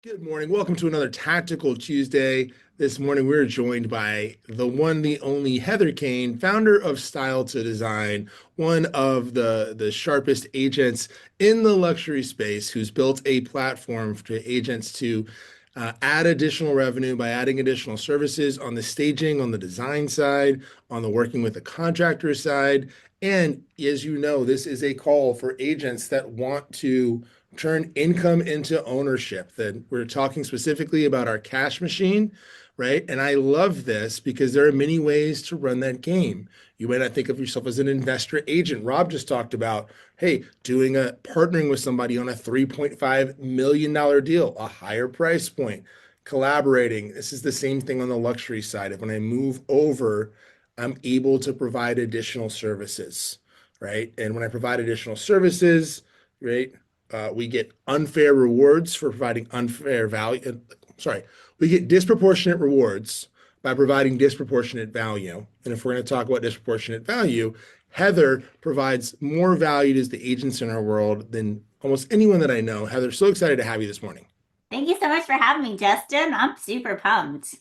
Good morning. Welcome to another Tactical Tuesday. This morning, we're joined by the one, the only Heather Caine, founder of Style to Design, one of the sharpest agents in the luxury space, who's built a platform for agents to add additional revenue by adding additional services on the staging, on the design side, on the working with the contractor side. And as you know, this is a call for agents that want to turn income into ownership. That we're talking specifically about our cash machine, right? And I love this because there are many ways to run that game. You might not think of yourself as an investor agent. Rob just talked about, hey, partnering with somebody on a $3.5 million deal, a higher price point, collaborating. This is the same thing on the luxury side. When I move over, I'm able to provide additional services, right? And when I provide additional services, right, we get unfair rewards for providing unfair value. Sorry, we get disproportionate rewards by providing disproportionate value. And if we're going to talk about disproportionate value, Heather provides more value to the agents in our world than almost anyone that I know. Heather, so excited to have you this morning. Thank you so much for having me, Justin. I'm super pumped.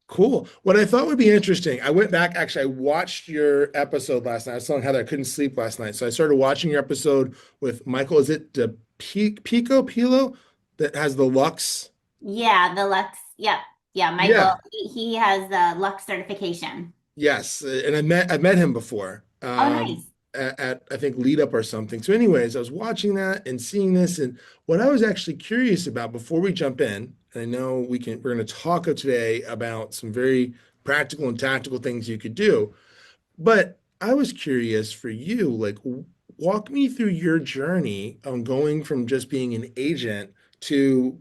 Cool. What I thought would be interesting, I went back, actually, I watched your episode last night. I was telling Heather I couldn't sleep last night. So I started watching your episode with Michael. Is it the Pico Pilo that has the Lux? Yeah, the Lux. Yep. Yeah, Michael, Yeah. he has the Lux certification. Yes. And I met him before Oh, nice. at I think Lead Up or something. So, anyways, I was watching that and seeing this. And what I was actually curious about before we jump in, and I know we're going to talk today about some very practical and tactical things you could do. But I was curious for you, like, walk me through your journey on going from just being an agent to,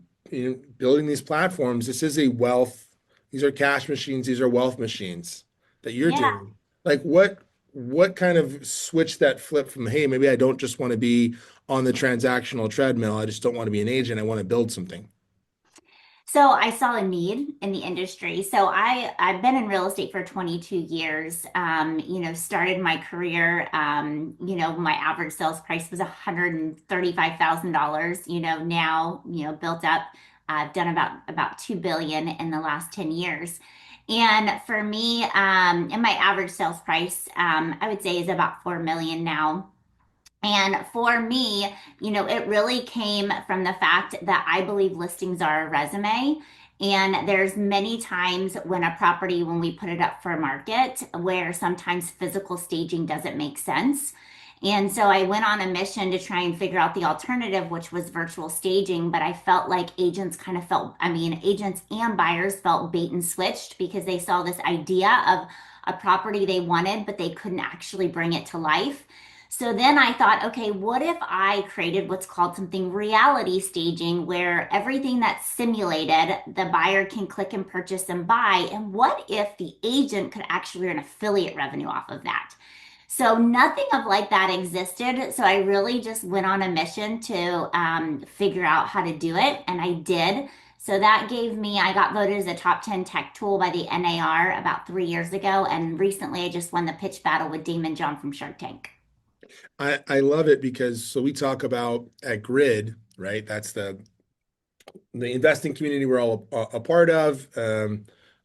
building these platforms. These are cash machines, these are wealth machines that you're Yeah. doing. Like, what kind of switched that flip from, hey, maybe I don't just want to be on the transactional treadmill, I just don't want to be an agent, I want to build something. So I saw a need in the industry. So I've been in real estate for 22 years. Started my career. My average sales price was $135,000. Now built up. I've done about 2 billion in the last 10 years. And for me, and my average sales price, I would say is about 4 million now. And for me, it really came from the fact that I believe listings are a resume. And there's many times when we put it up for market, where sometimes physical staging doesn't make sense. And so I went on a mission to try and figure out the alternative, which was virtual staging. But I felt like agents and buyers felt bait and switched because they saw this idea of a property they wanted, but they couldn't actually bring it to life. So then I thought, okay, what if I created what's called something reality staging, where everything that's simulated, the buyer can click and purchase and buy? And what if the agent could actually earn affiliate revenue off of that? So nothing of like that existed. So I really just went on a mission to figure out how to do it, and I did. So that gave me, I got voted as a top 10 tech tool by the NAR about 3 years ago. And recently I just won the pitch battle with Damon John from Shark Tank. I love it because so we talk about at Grid, right? That's the investing community we're all a part of.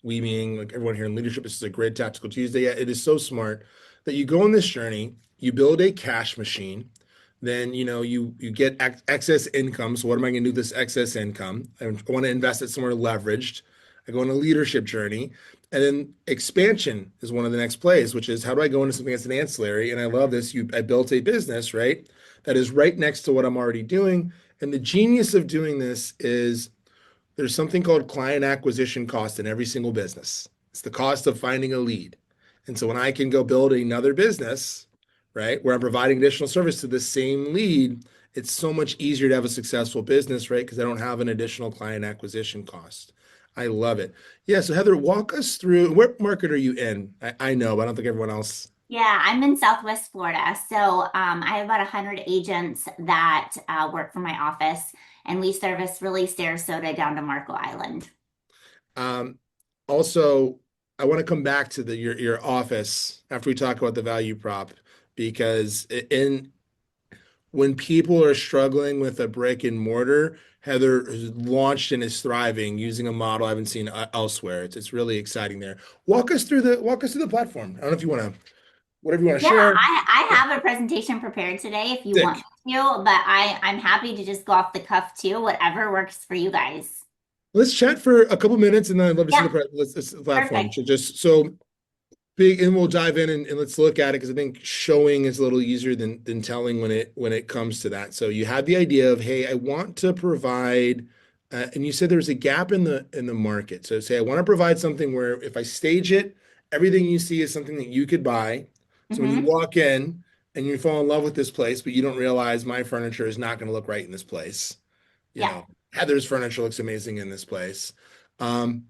We being like everyone here in leadership, this is a great Tactical Tuesday. Yeah, it is so smart that you go on this journey, you build a cash machine, then you get excess income. So what am I going to do with this excess income? I want to invest it somewhere leveraged. I go on a leadership journey, and then expansion is one of the next plays, which is how do I go into something that's an ancillary? And I love this. I built a business, right, that is right next to what I'm already doing. And the genius of doing this is there's something called client acquisition cost in every single business. It's the cost of finding a lead. And so when I can go build another business, right, where I'm providing additional service to the same lead, it's so much easier to have a successful business, right? Because I don't have an additional client acquisition cost. I love it. Yeah. So Heather, walk us through what market are you in? I know, but I don't think everyone else. Yeah, I'm in Southwest Florida. So I have about 100 agents that work for my office, and we service really Sarasota down to Marco Island. Um, Also, I want to come back to your office after we talk about the value prop because in when people are struggling with a brick and mortar, Heather has launched and is thriving using a model I haven't seen elsewhere. It's really exciting there. Walk us through the platform. I don't know if you want to whatever you want to Yeah, share. I have a presentation prepared today if you want Sick. me to, but I'm happy to just go off the cuff too, whatever works for you guys. Let's chat for a couple minutes, and then I'd love to see Yeah, the platform. perfect. So just so big, and we'll dive in and let's look at it because I think showing is a little easier than telling when it comes to that. So you had the idea of, hey, I want to provide, and you said there's a gap in the market. So say I want to provide something where if I stage it, everything you see is something that you could buy. So when you Hmm. walk in and you fall in love with this place, but you don't realize my furniture is not going to look right in this place. You Yeah. know, Heather's furniture looks amazing in this place. Um,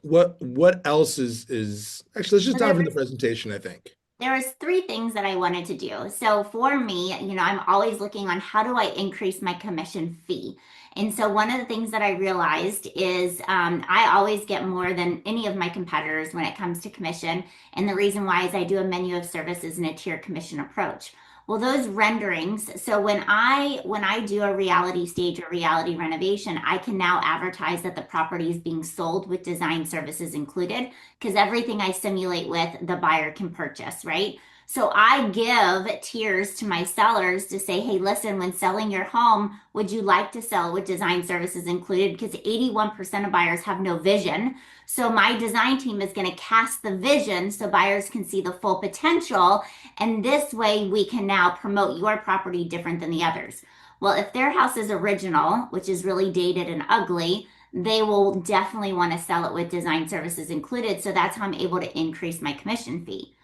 what else is actually let's just So dive into the presentation, I think. there was three things that I wanted to do. So for me, I'm always looking on how do I increase my commission fee. And so one of the things that I realized is I always get more than any of my competitors when it comes to commission. And the reason why is I do a menu of services and a tier commission approach. Well, those renderings, so when I do a reality stage or reality renovation, I can now advertise that the property is being sold with design services included because everything I simulate with the buyer can purchase, right? So I give tiers to my sellers to say, hey, listen, when selling your home, would you like to sell with design services included? Because 81% of buyers have no vision. So my design team is going to cast the vision so buyers can see the full potential. And this way we can now promote your property different than the others. Well, if their house is original, which is really dated and ugly, they will definitely want to sell it with design services included. So that's how I'm able to increase my commission fee.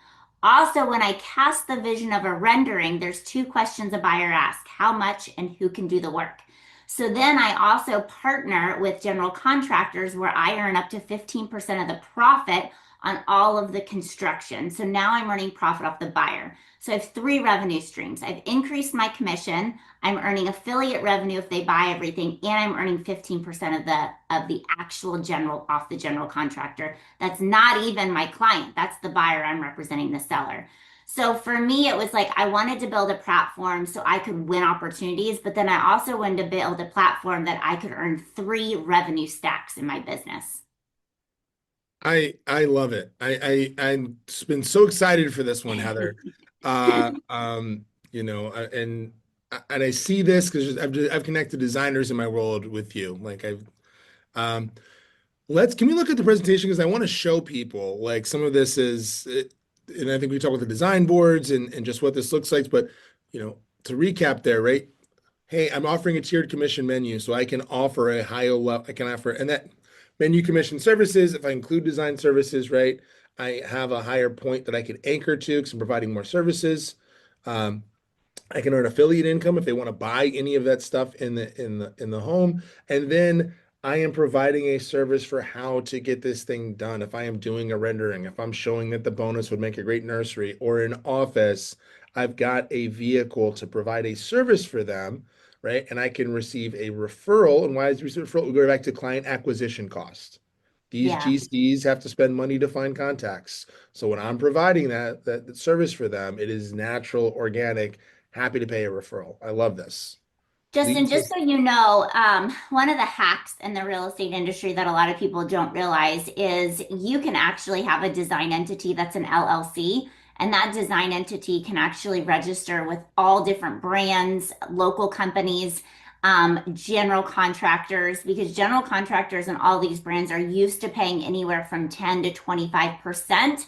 Also, when I cast the vision of a rendering, there's two questions a buyer asks: how much and who can do the work. So then I also partner with general contractors where I earn up to 15% of the profit on all of the construction. So now I'm earning profit off the buyer. So I have three revenue streams. I've increased my commission. I'm earning affiliate revenue if they buy everything, and I'm earning 15% of the actual general off the general contractor. That's not even my client. That's the buyer. I'm representing the seller. So for me, it was like I wanted to build a platform so I could win opportunities, but then I also wanted to build a platform that I could earn three revenue stacks in my business. I love it. I've been so excited for this one, Heather. Uh, um, and I see this because I've connected designers in my world with you. Like I've let's can we look at the presentation because I want to show people like some of this and I think we talk about the design boards and just what this looks like, but to recap there, right? Hey, I'm offering a tiered commission menu, so I can offer a higher level. I can offer, and that menu commission services, if I include design services, right, I have a higher point that I can anchor to because I'm providing more services. Um, I can earn affiliate income if they want to buy any of that stuff in the home. And then I am providing a service for how to get this thing done. If I am doing a rendering, if I'm showing that the bonus would make a great nursery or an office, I've got a vehicle to provide a service for them, right? And I can receive a referral. And why is receive a referral? We go back to client acquisition cost. These Yeah. GCs have to spend money to find contacts. So when I'm providing that service for them, it is natural, organic, happy to pay a referral. I love this. Justin, Lead just so you know, one of the hacks in the real estate industry that a lot of people don't realize is you can actually have a design entity that's an LLC, and that design entity can actually register with all different brands, local companies, general contractors, because general contractors and all these brands are used to paying anywhere from 10 to 25%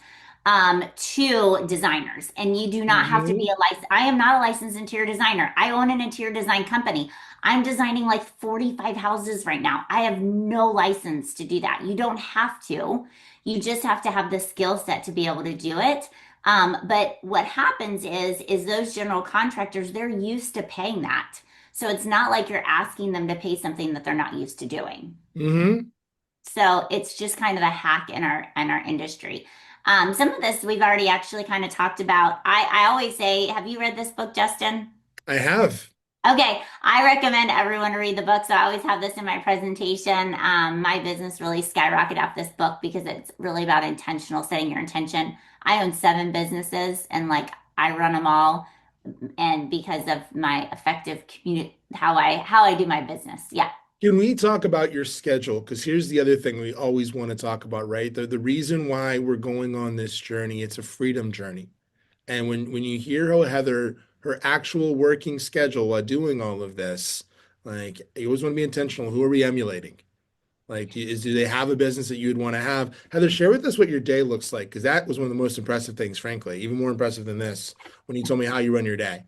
to designers. And you do not have to be Mhm. a license. I am not a licensed interior designer. I own an interior design company. I'm designing like 45 houses right now. I have no license to do that. You don't have to. You just have to have the skill set to be able to do it. But what happens is those general contractors, they're used to paying that. So it's not like you're asking them to pay something that they're not used to doing. Mhm. So it's just kind of a hack in our industry. Some of this we've already actually kind of talked about. I always say, have you read this book, Justin? I have. Okay, I recommend everyone read the book. So I always have this in my presentation. My business really skyrocketed off this book because it's really about intentional setting your intention. I own seven businesses and like I run them all and because of my effective how I do my business. Yeah. Can we talk about your schedule? Because here's the other thing we always want to talk about, right? The reason why we're going on this journey, it's a freedom journey. And when you hear how Heather, her actual working schedule while doing all of this, like you always want to be intentional. Who are we emulating? Like, do they have a business that you would want to have? Heather, share with us what your day looks like, because that was one of the most impressive things, frankly, even more impressive than this, when you told me how you run your day.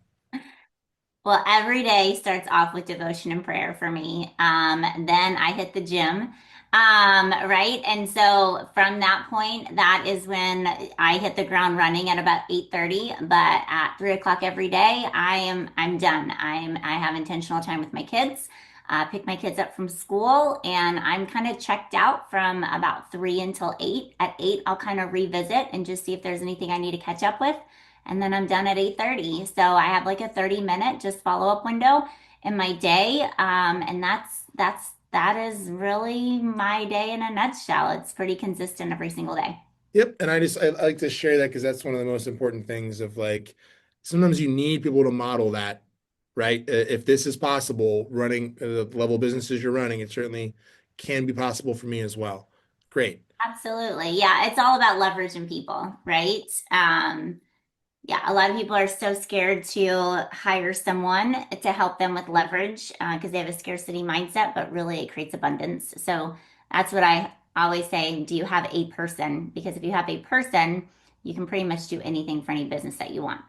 Well, every day starts off with devotion and prayer for me. Then I hit the gym. Right. And so from that point, that is when I hit the ground running at about 8:30. But at 3 o'clock every day, I'm done. I have intentional time with my kids, pick my kids up from school, and I'm kind of checked out from about 3 until 8. At 8, I'll kind of revisit and just see if there's anything I need to catch up with, and then I'm done at 8:30. So I have like a 30-minute just follow-up window in my day. And that is really my day in a nutshell. It's pretty consistent every single day. Yep, and I like to share that because that's one of the most important things of like sometimes you need people to model that, right? If this is possible, running the level of businesses you're running, it certainly can be possible for me as well. Great. Absolutely. Yeah, it's all about leveraging people, right? Yeah, a lot of people are so scared to hire someone to help them with leverage because they have a scarcity mindset, but really it creates abundance. So that's what I always say. Do you have a person? Because if you have a person, you can pretty much do anything for any business that you want.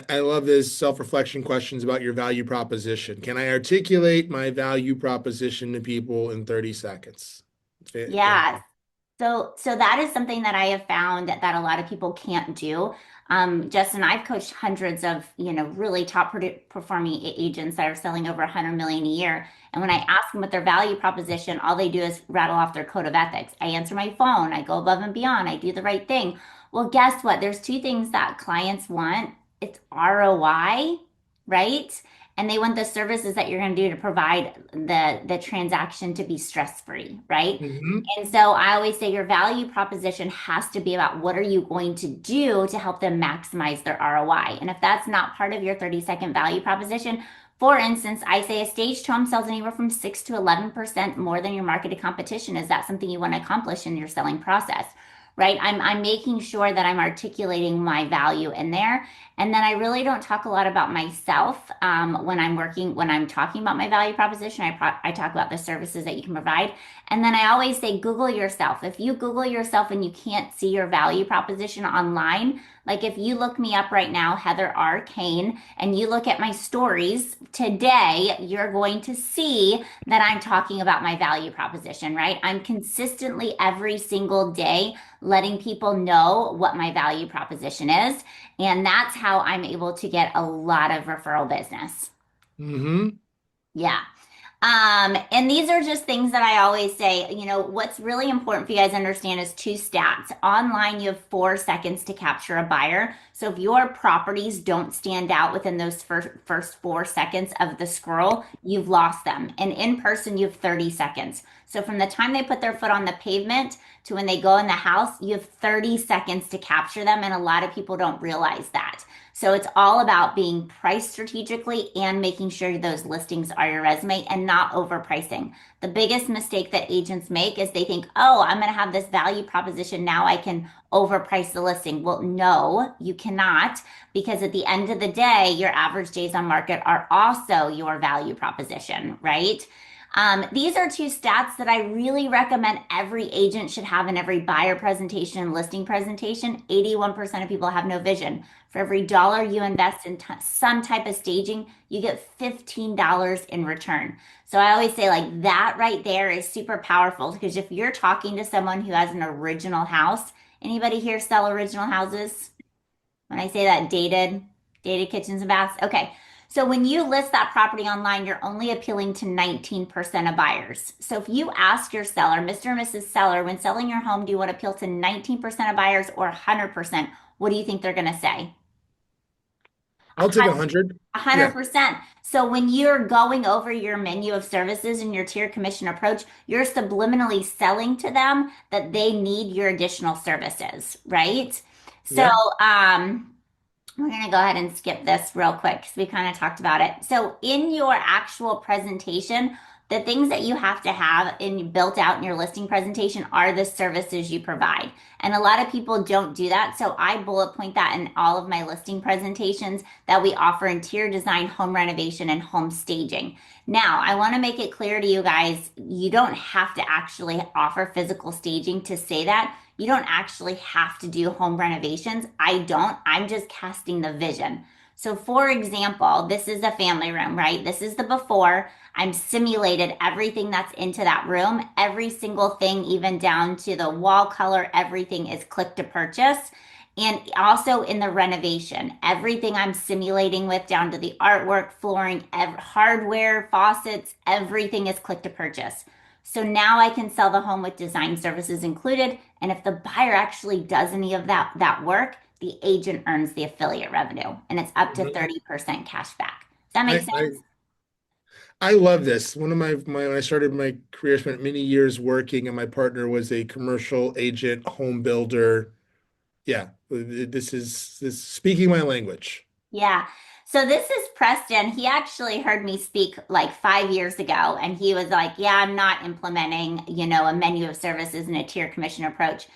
I love this self-reflection questions about your value proposition. Can I articulate my value proposition to people in 30 seconds? Yeah. So that is something that I have found that a lot of people can't do. Justin, I've coached hundreds of, really top performing agents that are selling over 100 million a year. And when I ask them what their value proposition, all they do is rattle off their code of ethics. I answer my phone, I go above and beyond, I do the right thing. Well, guess what? There's two things that clients want. It's ROI, right? And they want the services that you're going to do to provide the transaction to be stress-free, right? Mhm. And so I always say your value proposition has to be about what are you going to do to help them maximize their ROI. And if that's not part of your 30-second value proposition, for instance, I say a staged home sells anywhere from 6 to 11% more than your marketed competition. Is that something you want to accomplish in your selling process? Right? I'm making sure that I'm articulating my value in there. And then I really don't talk a lot about myself when I'm talking about my value proposition. I talk about the services that you can provide. And then I always say, Google yourself. If you Google yourself and you can't see your value proposition online, like if you look me up right now, Heather R. Caine, and you look at my stories today, you're going to see that I'm talking about my value proposition, right? I'm consistently every single day letting people know what my value proposition is. And that's how I'm able to get a lot of referral business. Mhm. Yeah. And these are just things that I always say, what's really important for you guys to understand is two stats. Online, you have 4 seconds to capture a buyer. So if your properties don't stand out within those first 4 seconds of the scroll, you've lost them. And in person, you have 30 seconds. So from the time they put their foot on the pavement to when they go in the house, you have 30 seconds to capture them. And a lot of people don't realize that. So it's all about being priced strategically and making sure those listings are your resume and not overpricing. The biggest mistake that agents make is they think, oh, I'm going to have this value proposition. Now I can overprice the listing. Well, no, you cannot, because at the end of the day, your average days on market are also your value proposition, right? These are two stats that I really recommend every agent should have in every buyer presentation and listing presentation. 81% of people have no vision. For every dollar you invest in some type of staging, you get $15 in return. So I always say, like, that right there is super powerful because if you're talking to someone who has an original house, anybody here sell original houses? When I say that, dated kitchens and baths. Okay. So when you list that property online, you're only appealing to 19% of buyers. So if you ask your seller, Mr. and Mrs. Seller, when selling your home, do you want to appeal to 19% of buyers or 100%? What do you think they're going to say? I'll take 100. Yeah. 100%. So when you're going over your menu of services and your tier commission approach, you're subliminally selling to them that they need your additional services, right? So, Yep. um, We're going to go ahead and skip this real quick because we kind of talked about it. So, in your actual presentation, the things that you have to have in built out in your listing presentation are the services you provide. And a lot of people don't do that. So, I bullet point that in all of my listing presentations that we offer interior design, home renovation, and home staging. Now, I want to make it clear to you guys, you don't have to actually offer physical staging to say that. You don't actually have to do home renovations. I don't. I'm just casting the vision. So, for example, this is a family room, right? This is the before. I'm simulated everything that's into that room. Every single thing, even down to the wall color, everything is click to purchase. And also in the renovation, everything I'm simulating with down to the artwork, flooring, hardware, faucets, everything is click to purchase. So now I can sell the home with design services included. And if the buyer actually does any of that work, the agent earns the affiliate revenue and it's up to Mhm. 30% cash back. Does that make I, I sense? I love this. One of my when I started my career, I spent many years working, and my partner was a commercial agent, home builder. Yeah, this is speaking my language. Yeah. So this is Preston. He actually heard me speak like 5 years ago, and he was like, "Yeah, I'm not implementing, a menu of services and a tier commission approach."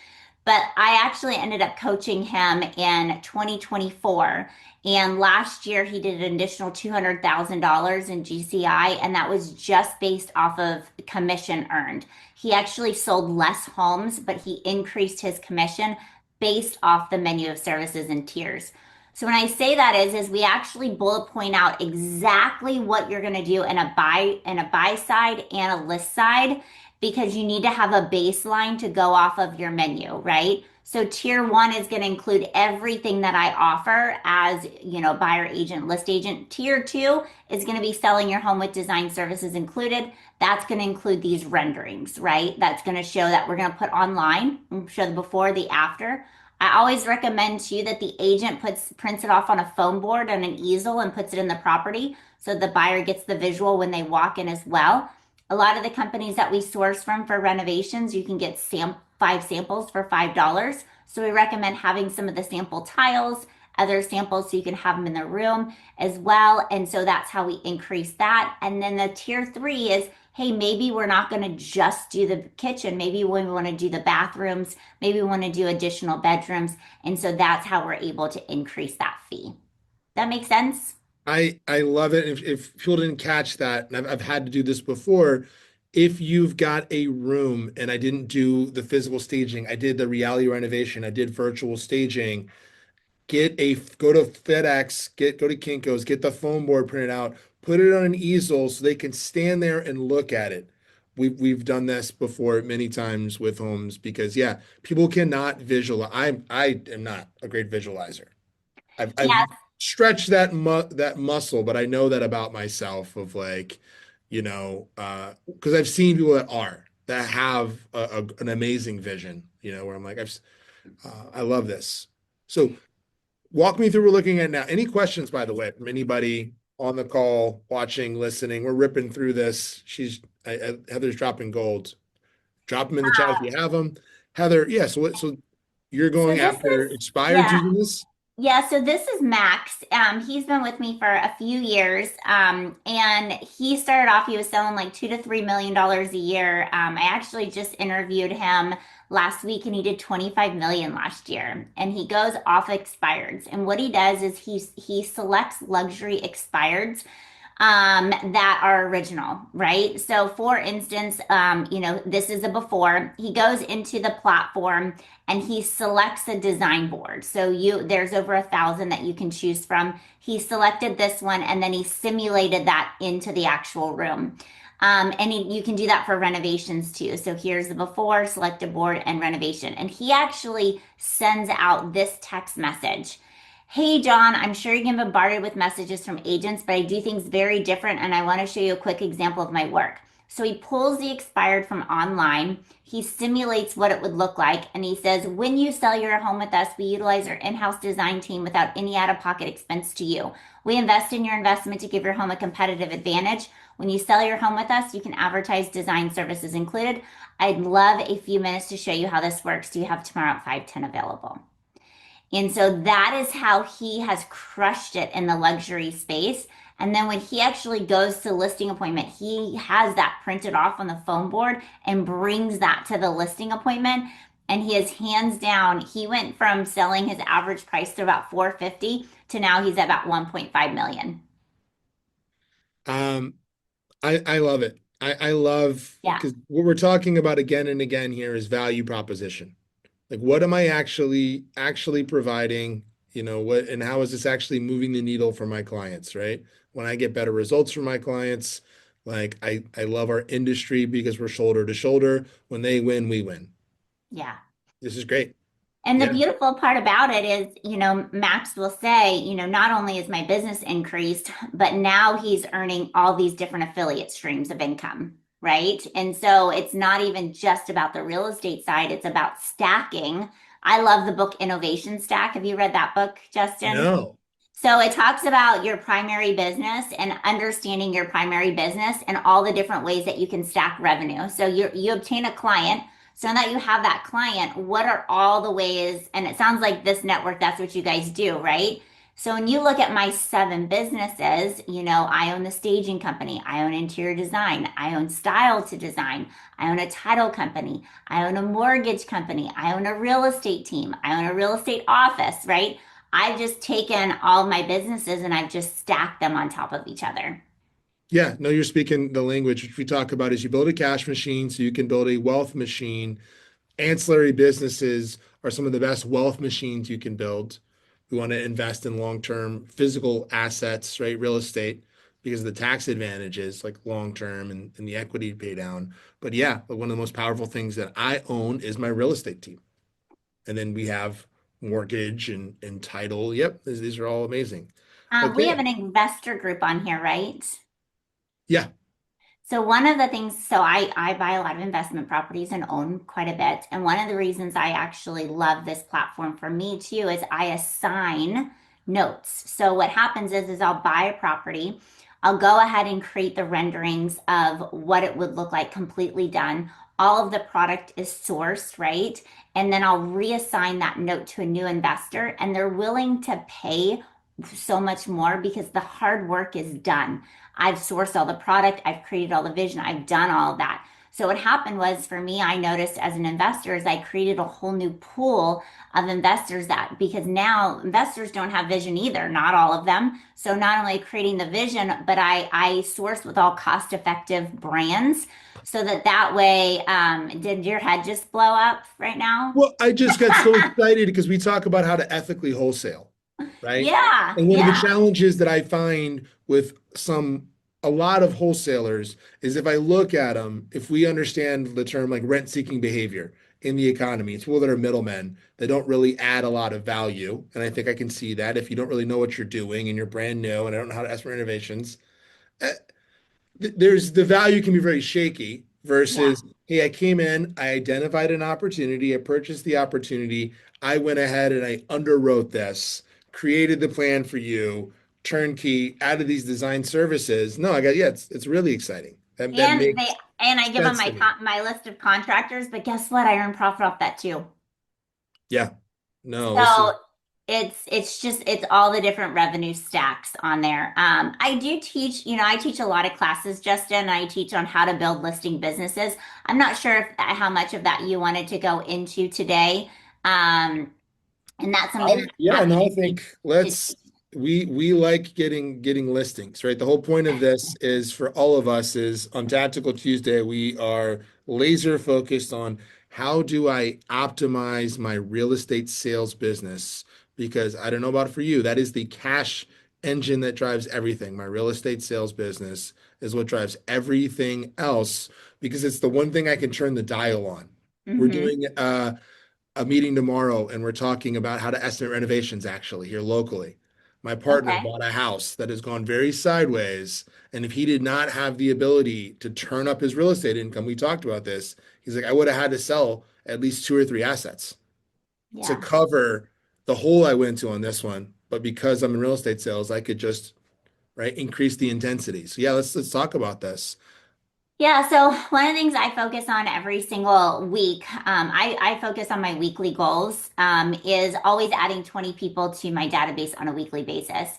But I actually ended up coaching him in 2024. And last year he did an additional $200,000 in GCI, and that was just based off of commission earned. He actually sold less homes, but he increased his commission based off the menu of services and tiers. So when I say that is we actually bullet point out exactly what you're going to do in a buy side and a list side because you need to have a baseline to go off of your menu, right? So tier one is going to include everything that I offer as, buyer agent, list agent. Tier two is going to be selling your home with design services included. That's going to include these renderings, right? That's going to show that we're going to put online, show the before, the after. I always recommend too that the agent prints it off on a foam board and an easel and puts it in the property so the buyer gets the visual when they walk in as well. A lot of the companies that we source from for renovations, you can get 5 samples for $5. So we recommend having some of the sample tiles, other samples so you can have them in the room as well. And so that's how we increase that. And then the tier three is, hey, maybe we're not going to just do the kitchen. Maybe we want to do the bathrooms. Maybe we want to do additional bedrooms. And so that's how we're able to increase that fee. That makes sense? I love it. If people didn't catch that, and I've had to do this before, if you've got a room and I didn't do the physical staging, I did the reality renovation, I did virtual staging. Go to FedEx, go to Kinko's, get the foam board printed out, put it on an easel so they can stand there and look at it. We've done this before many times with homes because yeah, people cannot visualize. I am not a great visualizer. I've Yes. stretched that muscle, but I know that about myself of like, because I've seen people that have an amazing vision, where I'm like, I love this. So walk me through what we're looking at now. Any questions, by the way, from anybody on the call, watching, listening? We're ripping through this. Heather's dropping gold. Drop them in the chat if you have them. Heather, yeah. So you're So going this after is, expired yeah. using this? Yeah, so this is Max. He's been with me for a few years. And he started off, he was selling like $2 to $3 million a year. I actually just interviewed him last week and he did 25 million last year. And he goes off expireds. And what he does is he selects luxury expireds that are original, right? So for instance, this is a before. He goes into the platform and he selects a design board. So there's over 1,000 that you can choose from. He selected this one and then he simulated that into the actual room. And you can do that for renovations too. So here's the before, select a board, and renovation. And he actually sends out this text message. Hey, John, I'm sure you get bombarded with messages from agents, but I do things very different and I want to show you a quick example of my work. So he pulls the expired from online, he simulates what it would look like, and he says, when you sell your home with us, we utilize our in-house design team without any out-of-pocket expense to you. We invest in your investment to give your home a competitive advantage. When you sell your home with us, you can advertise design services included. I'd love a few minutes to show you how this works. Do you have tomorrow at 5:10 available? And so that is how he has crushed it in the luxury space. And then when he actually goes to listing appointment, he has that printed off on the foam board and brings that to the listing appointment. And he is hands down, he went from selling his average price to about 450 to now he's at about 1.5 million. Um, I love it. I love Yeah. because what we're talking about again and again here is value proposition. Like, what am I actually providing? You know, what and how is this actually moving the needle for my clients, right? When I get better results from my clients, like I love our industry because we're shoulder to shoulder. When they win, we win. Yeah. This is great. And the Yeah. beautiful part about it is, Max will say, not only is my business increased, but now he's earning all these different affiliate streams of income, right? And so it's not even just about the real estate side, it's about stacking. I love the book Innovation Stack. Have you read that book, Justin? No. So it talks about your primary business and understanding your primary business and all the different ways that you can stack revenue. So you obtain a client. So now that you have that client, what are all the ways? And it sounds like this network, that's what you guys do, right? So when you look at my seven businesses, I own the staging company, I own interior design, I own style to design, I own a title company, I own a mortgage company, I own a real estate team, I own a real estate office, right? I've just taken all of my businesses and I've just stacked them on top of each other. Yeah, no, you're speaking the language which we talk about is you build a cash machine so you can build a wealth machine. Ancillary businesses are some of the best wealth machines you can build. We want to invest in long-term physical assets, right? Real estate, because of the tax advantages, like long-term and the equity pay down. But yeah, like one of the most powerful things that I own is my real estate team. And then we have mortgage and title. Yep, these are all amazing. We have Okay. an investor group on here, right? Yeah. So one of the things, so I buy a lot of investment properties and own quite a bit. And one of the reasons I actually love this platform for me too is I assign notes. So what happens is I'll buy a property, I'll go ahead and create the renderings of what it would look like completely done. All of the product is sourced, right? And then I'll reassign that note to a new investor, and they're willing to pay so much more because the hard work is done. I've sourced all the product, I've created all the vision, I've done all of that. So what happened was for me, I noticed as an investor is I created a whole new pool of investors that because now investors don't have vision either, not all of them. So not only creating the vision, but I sourced with all cost-effective brands so that way, did your head just blow up right now? Well, I just got so excited because we talk about how to ethically wholesale, right? Yeah, And one of the yeah, challenges that I find with a lot of wholesalers is if I look at them, if we understand the term like rent-seeking behavior in the economy, it's people that are middlemen that don't really add a lot of value. And I think I can see that if you don't really know what you're doing and you're brand new and I don't know how to ask for innovations, there's the value can be very shaky yeah. versus, hey, I came in, I identified an opportunity, I purchased the opportunity, I went ahead and I underwrote this, created the plan for you, turnkey, added these design services. No, I got, yeah, it's really exciting. That And makes I give them sense my to me. my list of contractors, but guess what? I earn profit off that too. Yeah. No, this is So it's all the different revenue stacks on there. I do teach, I teach a lot of classes, Justin. I teach on how to build listing businesses. I'm not sure if how much of that you wanted to go into today. Um, and that's something that I'm Yeah, happy no, to I teach. think To let's teach. we like getting listings, right? The whole point of this is for all of us is on Tactical Tuesday, we are laser focused on how do I optimize my real estate sales business? Because I don't know about for you, that is the cash engine that drives everything. My real estate sales business is what drives everything else because it's the one thing I can turn the dial on. We're Hmm. doing a meeting tomorrow and we're talking about how to estimate renovations actually here locally. My partner Okay. bought a house that has gone very sideways. And if he did not have the ability to turn up his real estate income, we talked about this. He's like, I would have had to sell at least two or three assets to Yeah. cover the hole I went to on this one. But because I'm in real estate sales, I could just right increase the intensity. So yeah, let's talk about this. Yeah, so one of the things I focus on every single week, I focus on my weekly goals, is always adding 20 people to my database on a weekly basis.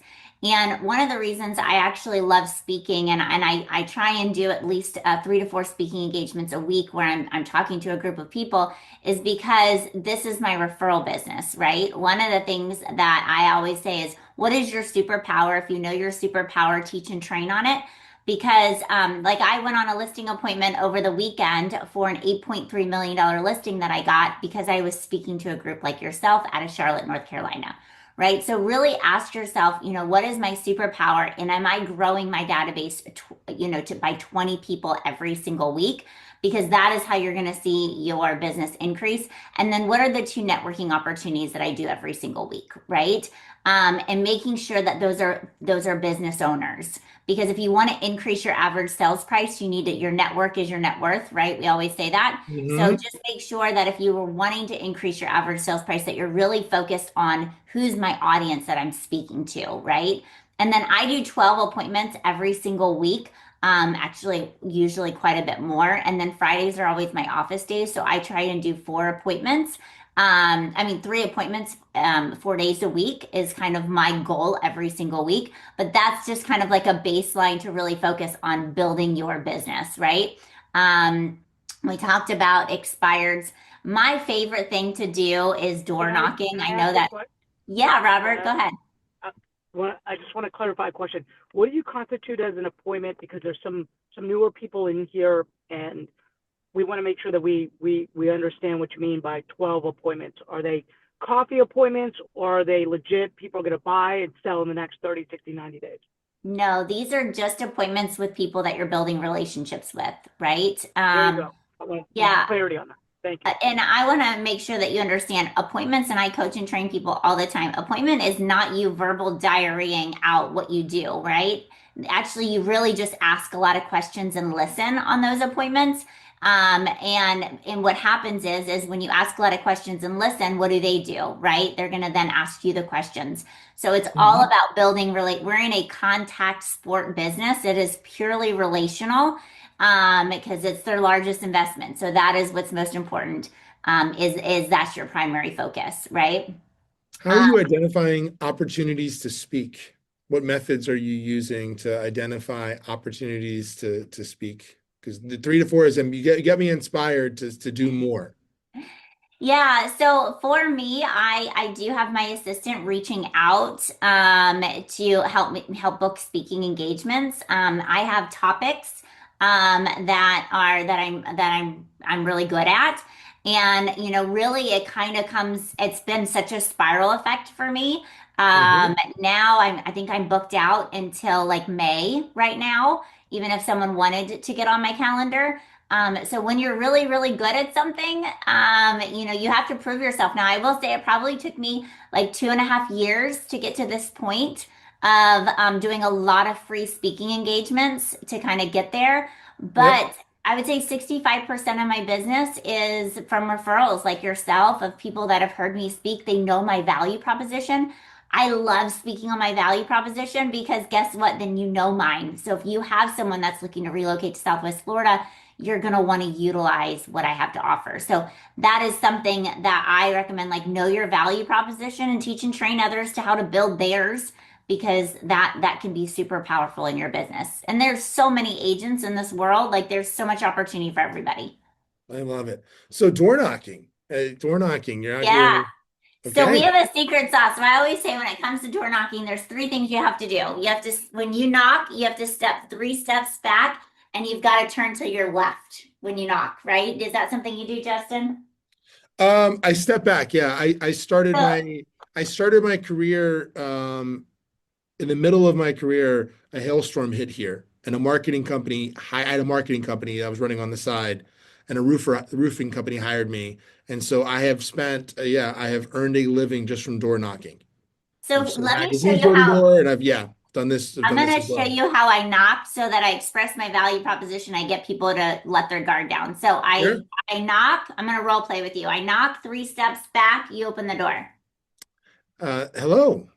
And one of the reasons I actually love speaking, and I try and do at least 3 to 4 speaking engagements a week where I'm talking to a group of people, is because this is my referral business, right? One of the things that I always say is, what is your superpower? If you know your superpower, teach and train on it because like I went on a listing appointment over the weekend for an $8.3 million listing that I got because I was speaking to a group like yourself out of Charlotte, North Carolina. Right. So really ask yourself, what is my superpower and am I growing my database, by 20 people every single week? Because that is how you're going to see your business increase. And then what are the two networking opportunities that I do every single week, right? And making sure that those are business owners. Because if you want to increase your average sales price, you need your network is your net worth, right? We always say that. So Hmm. just make sure that if you were wanting to increase your average sales price, that you're really focused on who's my audience that I'm speaking to, right? And then I do 12 appointments every single week. Actually, usually quite a bit more. And then Fridays are always my office days. So I try and do 4 appointments. I mean, 3 appointments, 4 days a week is kind of my goal every single week. But that's just kind of like a baseline to really focus on building your business, right? Um, we talked about expireds. My favorite thing to do is door knocking. Can I I know ask a that. question? Yeah, Robert, go ahead. Uh, I just want to clarify a question. What do you constitute as an appointment? Because there's some newer people in here, and we want to make sure that we understand what you mean by 12 appointments. Are they coffee appointments, or are they legit people are going to buy and sell in the next 30, 60, 90 days? No, these are just appointments with people that you're building relationships with, right? There you go. I want Yeah, clarity on that. Thank you. And I want to make sure that you understand appointments, and I coach and train people all the time. Appointment is not you verbal diarrheaing out what you do, right? Actually, you really just ask a lot of questions and listen on those appointments. And what happens is when you ask a lot of questions and listen, what do? Right? They're going to then ask you the questions. So it's all Hmm. about building we're in a contact sport business. It is purely relational because it's their largest investment. So that is what's most important. Is that's your primary focus, right? How are you identifying opportunities to speak? What methods are you using to identify opportunities to speak? Because the 3 to 4 is, and you get me inspired to do more. Yeah, so for me, I do have my assistant reaching out to help book speaking engagements. I have topics that I'm really good at. And really it kind of it's been such a spiral effect for me. Hmm. Now I think I'm booked out until like May right now, even if someone wanted to get on my calendar. So when you're really, really good at something, you have to prove yourself. Now, I will say it probably took me like 2.5 years to get to this point of doing a lot of free speaking engagements to kind of get there. Yep. But I would say 65% of my business is from referrals like yourself of people that have heard me speak. They know my value proposition. I love speaking on my value proposition because guess what? Then you know mine. So if you have someone that's looking to relocate to Southwest Florida, you're going to want to utilize what I have to offer. So that is something that I recommend, like know your value proposition and teach and train others to how to build theirs because that can be super powerful in your business. And there's so many agents in this world, like there's so much opportunity for everybody. I love it. So door knocking, you're out Yeah. here. So we Okay. have a secret sauce. So I always say when it comes to door knocking, there's 3 things you have to do. You have to, when you knock, you have to step 3 steps back and you've got to turn to your left when you knock, right? Is that something you do, Justin? I step back. Yeah, So, I started my career in the middle of my career. A hailstorm hit here, and a marketing company. I had a marketing company I was running on the side, and a roofing company hired me. And so I have spent, yeah, I have earned a living just from door knocking. so I've sold let me show magazines you door to how door, and yeah, done this. I've I'm done this going to as show well. you how I knock so that I express my value proposition. I get people to let their guard down. So I Sure. I knock. I'm going to role play with you. I knock 3 steps back. You open the door. Hello.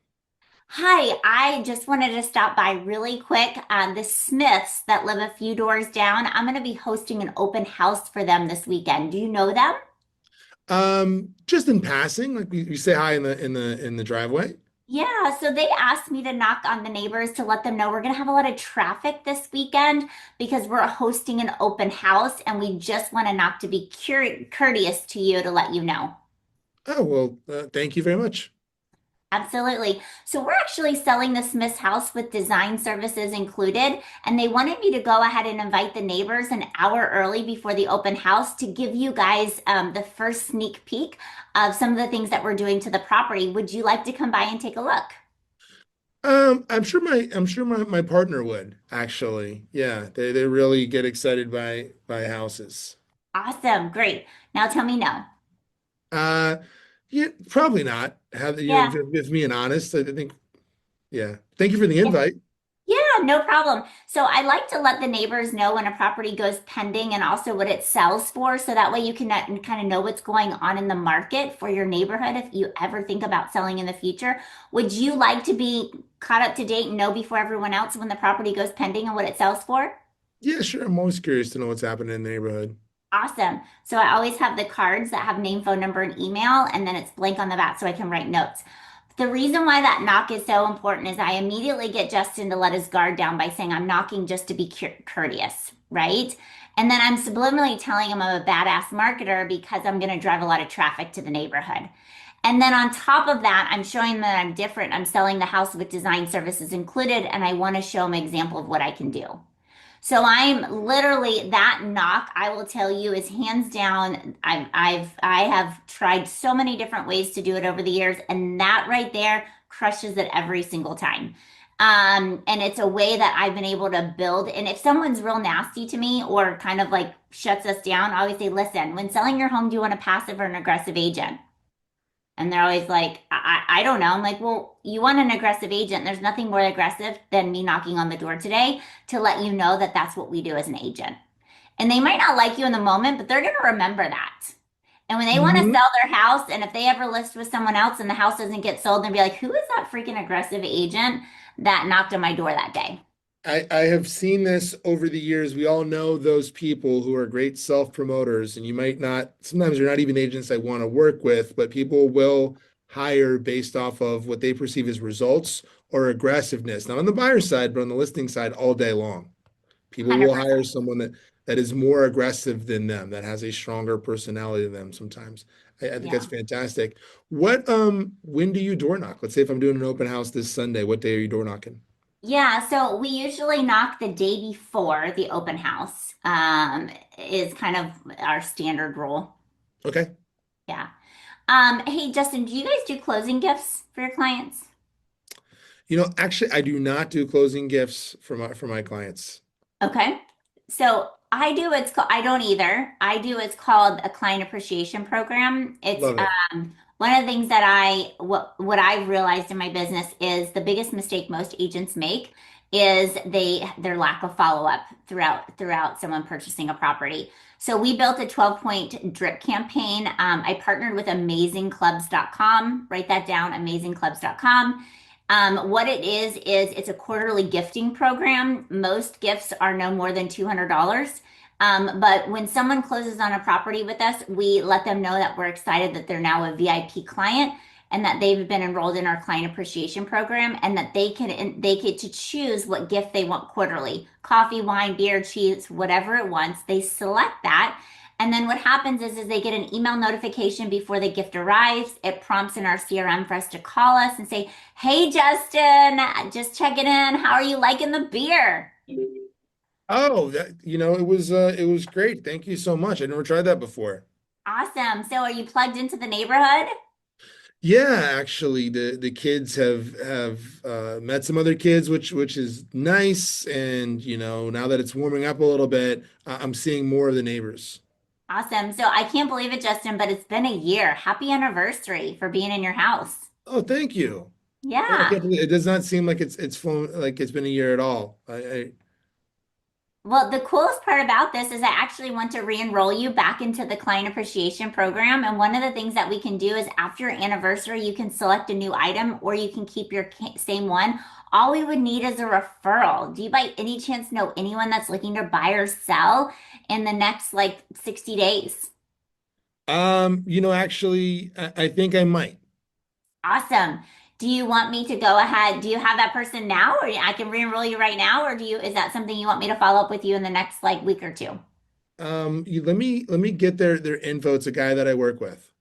Hi, I just wanted to stop by really quick. The Smiths that live a few doors down, I'm going to be hosting an open house for them this weekend. Do you know them? Just in passing, like we say hi in the driveway. Yeah, so they asked me to knock on the neighbors to let them know we're going to have a lot of traffic this weekend because we're hosting an open house and we just want to knock to be courteous to you to let you know. Oh, well, thank you very much. Absolutely. So we're actually selling the Smith's house with design services included, and they wanted me to go ahead and invite the neighbors an hour early before the open house to give you guys the first sneak peek of some of the things that we're doing to the property. Would you like to come by and take a look? I'm sure my partner would actually. Yeah, they really get excited by houses. Awesome. Great. Now tell me no. Uh, yeah, probably not. Have Yeah. with me and honest, I think. Yeah. Thank you for the invite. Yeah, no problem. So I like to let the neighbors know when a property goes pending and also what it sells for, so that way you can kind of know what's going on in the market for your neighborhood if you ever think about selling in the future. Would you like to be caught up to date and know before everyone else when the property goes pending and what it sells for? Yeah, sure. I'm always curious to know what's happening in the neighborhood. Awesome. So I always have the cards that have name, phone number, and email, and then it's blank on the back so I can write notes. The reason why that knock is so important is I immediately get Justin to let his guard down by saying I'm knocking just to be courteous, right? And then I'm subliminally telling him I'm a badass marketer because I'm going to drive a lot of traffic to the neighborhood. And then on top of that, I'm showing that I'm different. I'm selling the house with design services included, and I want to show him an example of what I can do. So I'm literally that knock, I will tell you, is hands down. I have tried so many different ways to do it over the years, and that right there crushes it every single time. And it's a way that I've been able to build. And if someone's real nasty to me or kind of like shuts us down, I always say, listen, when selling your home, do you want a passive or an aggressive agent? And they're always like, I don't know. I'm like, well, you want an aggressive agent. There's nothing more aggressive than me knocking on the door today to let you know that that's what we do as an agent. And they might not like you in the moment, but they're going to remember that. And when they want to Mhm. sell their house, and if they ever list with someone else and the house doesn't get sold, they'll be like, who is that freaking aggressive agent that knocked on my door that day? I have seen this over the years. We all know those people who are great self-promoters, and you might not, sometimes they're not even agents I want to work with, but people will hire based off of what they perceive as results or aggressiveness. Not on the buyer side, but on the listing side all day long. People will 100%. hire someone that is more aggressive than them, that has a stronger personality than them sometimes. I think that's Yeah. fantastic. What when do you door knock? Let's say if I'm doing an open house this Sunday, what day are you door knocking? Yeah, so we usually knock the day before the open house, is kind of our standard rule. Okay. Yeah. Hey, Justin, do you guys do closing gifts for your clients? Actually, I do not do closing gifts for my clients. Okay. So I do what's called, I don't either. I do what's called a client appreciation program. It's Love it. one of the things that what I've realized in my business is the biggest mistake most agents make is their lack of follow-up throughout someone purchasing a property. So we built a 12-point drip campaign. I partnered with amazingclubs.com. Write that down, amazingclubs.com. What it is it's a quarterly gifting program. Most gifts are no more than $200. But when someone closes on a property with us, we let them know that we're excited that they're now a VIP client and that they've been enrolled in our client appreciation program and that they get to choose what gift they want quarterly. Coffee, wine, beer, cheese, whatever it wants. They select that. And then what happens is they get an email notification before the gift arrives. It prompts in our CRM for us to call us and say, hey, Justin, just checking in. How are you liking the beer? Oh, it was great. Thank you so much. I never tried that before. Awesome. So are you plugged into the neighborhood? Yeah, actually, the kids have met some other kids, which is nice. And now that it's warming up a little bit, I'm seeing more of the neighbors. Awesome. So I can't believe it, Justin, but it's been a year. Happy anniversary for being in your house. Oh, thank you. Yeah, I Yeah. can't believe it does not seem like it's flown like it's been a year at all. Well, the coolest part about this is I actually want to re-enroll you back into the client appreciation program. And one of the things that we can do is after your anniversary, you can select a new item or you can keep your same one. All we would need is a referral. Do you by any chance know anyone that's looking to buy or sell in the next like 60 days? Actually, I think I might. Awesome. Do you want me to go ahead? Do you have that person now, or I can re-enroll you right now, or is that something you want me to follow up with you in the next like week or two? Let me get their info. It's a guy that I work with.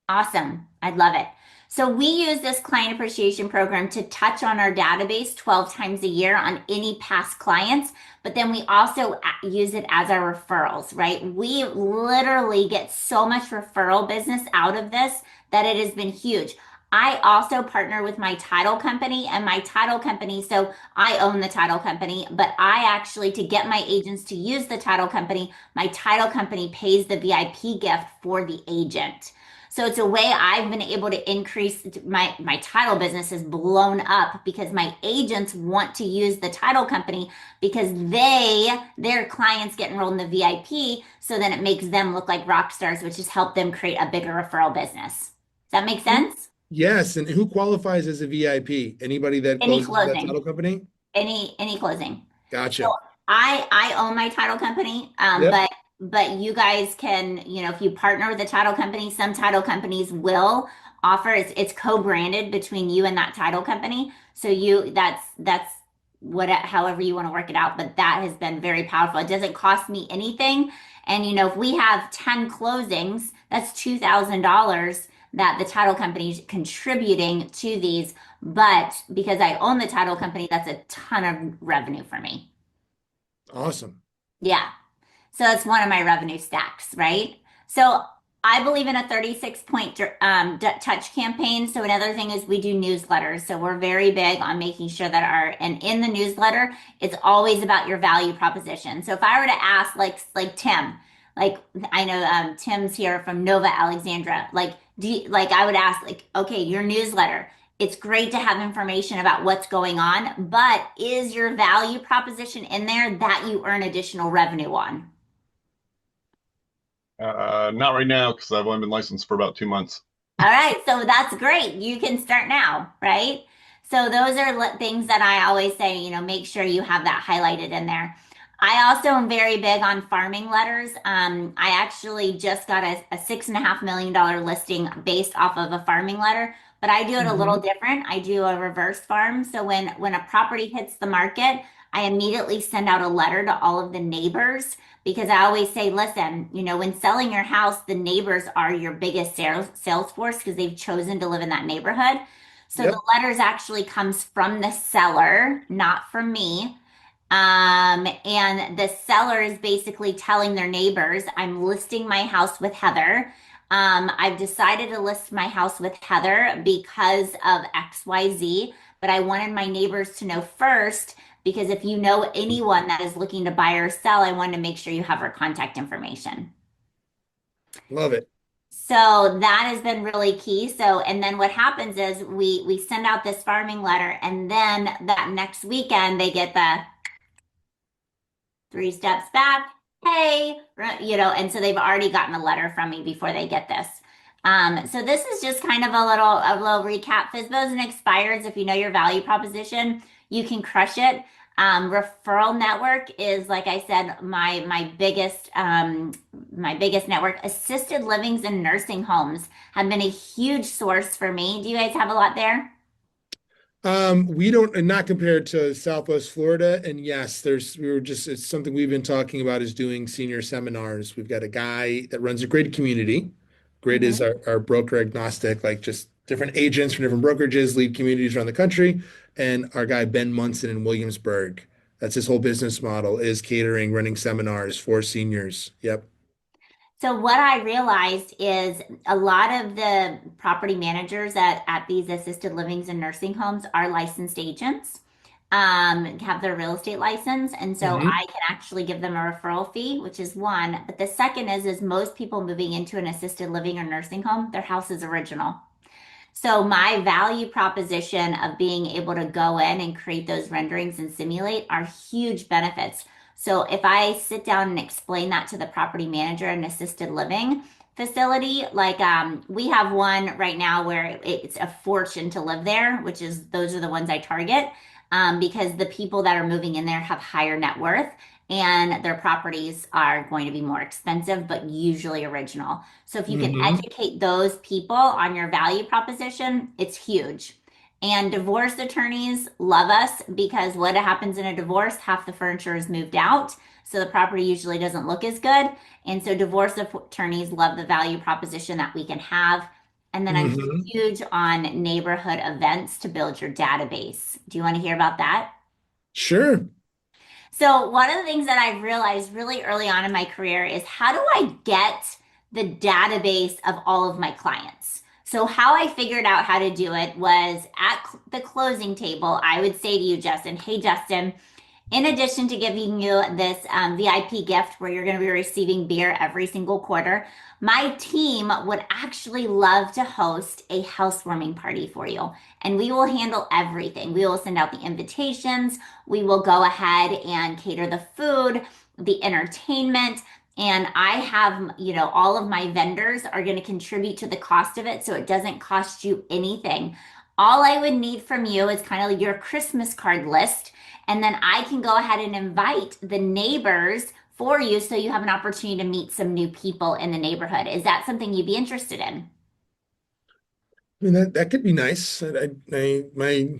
Awesome. I'd love it. So we use this client appreciation program to touch on our database 12 times a year on any past clients, but then we also use it as our referrals, right? We literally get so much referral business out of this that it has been huge. I also partner with my title company and my title company. So I own the title company, but I actually, to get my agents to use the title company, my title company pays the VIP gift for the agent. So it's a way I've been able to increase my title business has blown up because my agents want to use the title company because their clients get enrolled in the VIP, so then it makes them look like rock stars, which has helped them create a bigger referral business. Does that make sense? Yes, and who qualifies as a VIP? Anybody that Any closes that closing, title company? any closing. So Gotcha. I own my title company, Yep. but you guys can, if you partner with a title company, some title companies will offer it's co-branded between you and that title company. So that's what however you want to work it out, but that has been very powerful. It doesn't cost me anything. And if we have 10 closings, that's $2,000 that the title company is contributing to these. But because I own the title company, that's a ton of revenue for me. Awesome. Yeah. So it's one of my revenue stacks, right? So I believe in a 36 point touch campaign. So another thing is we do newsletters. So we're very big on making sure that and in the newsletter, it's always about your value proposition. So if I were to ask like Tim, like I know Tim's here from Nova Alexandra, like I would ask like, okay, your newsletter. It's great to have information about what's going on, but is your value proposition in there that you earn additional revenue on? Not right now because I've only been licensed for about 2 months. All right, so that's great. You can start now, right? So those are things that I always say, make sure you have that highlighted in there. I also am very big on farming letters. I actually just got a $6.5 million listing based off of a farming letter, but I do it a little Hmm. different. I do a reverse farm. So when a property hits the market, I immediately send out a letter to all of the neighbors because I always say, listen, when selling your house, the neighbors are your biggest sales force because they've chosen to live in that neighborhood. So the Yep. letters actually comes from the seller, not from me. And the seller is basically telling their neighbors, I'm listing my house with Heather. I've decided to list my house with Heather because of XYZ, but I wanted my neighbors to know first because if you know anyone that is looking to buy or sell, I wanted to make sure you have her contact information. Love it. So that has been really key. So, and then what happens is we send out this farming letter, and then that next weekend they get the three steps back. Hey, and so they've already gotten a letter from me before they get this. So this is just kind of a little recap. FSBOs and expires. If you know your value proposition, you can crush it. Referral network is, like I said, my biggest network. Assisted livings and nursing homes have been a huge source for me. Do you guys have a lot there? We don't, and not compared to Southwest Florida. And yes, it's something we've been talking about is doing senior seminars. We've got a guy that runs a great community. Great is Mhm. our broker agnostic, like just different agents from different brokerages, lead communities around the country. And our guy, Ben Munson in Williamsburg. That's his whole business model is catering, running seminars for seniors. Yep. So what I realized is a lot of the property managers at these assisted livings and nursing homes are licensed agents, have their real estate license, and so Hmm. I can actually give them a referral fee, which is one. But the second is most people moving into an assisted living or nursing home, their house is original. So my value proposition of being able to go in and create those renderings and simulate are huge benefits. So if I sit down and explain that to the property manager in assisted living facility, like we have one right now where it's a fortune to live there, which is those are the ones I target because the people that are moving in there have higher net worth and their properties are going to be more expensive, but usually original. So if you can Hmm. educate those people on your value proposition, it's huge. And divorce attorneys love us because what happens in a divorce, half the furniture is moved out. So the property usually doesn't look as good. And so divorce attorneys love the value proposition that we can have. And then I'm Hmm. huge on neighborhood events to build your database. Do you want to hear about that? Sure. So, one of the things that I've realized really early on in my career is how do I get the database of all of my clients? So, how I figured out how to do it was at the closing table, I would say to you, Justin, hey, Justin, in addition to giving you this VIP gift where you're going to be receiving beer every single quarter, my team would actually love to host a housewarming party for you. And we will handle everything. We will send out the invitations. We will go ahead and cater the food, the entertainment. And I have, all of my vendors are going to contribute to the cost of it. So it doesn't cost you anything. All I would need from you is kind of your Christmas card list and then I can go ahead and invite the neighbors for you so you have an opportunity to meet some new people in the neighborhood. Is that something you'd be interested in? I mean, that could be nice. My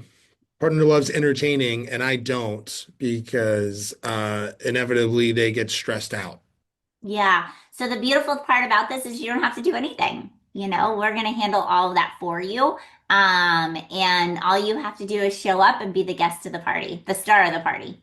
partner loves entertaining, and I don't because inevitably they get stressed out. Yeah. So the beautiful part about this is you don't have to do anything. We're going to handle all of that for you. And all you have to do is show up and be the guest of the party, the star of the party.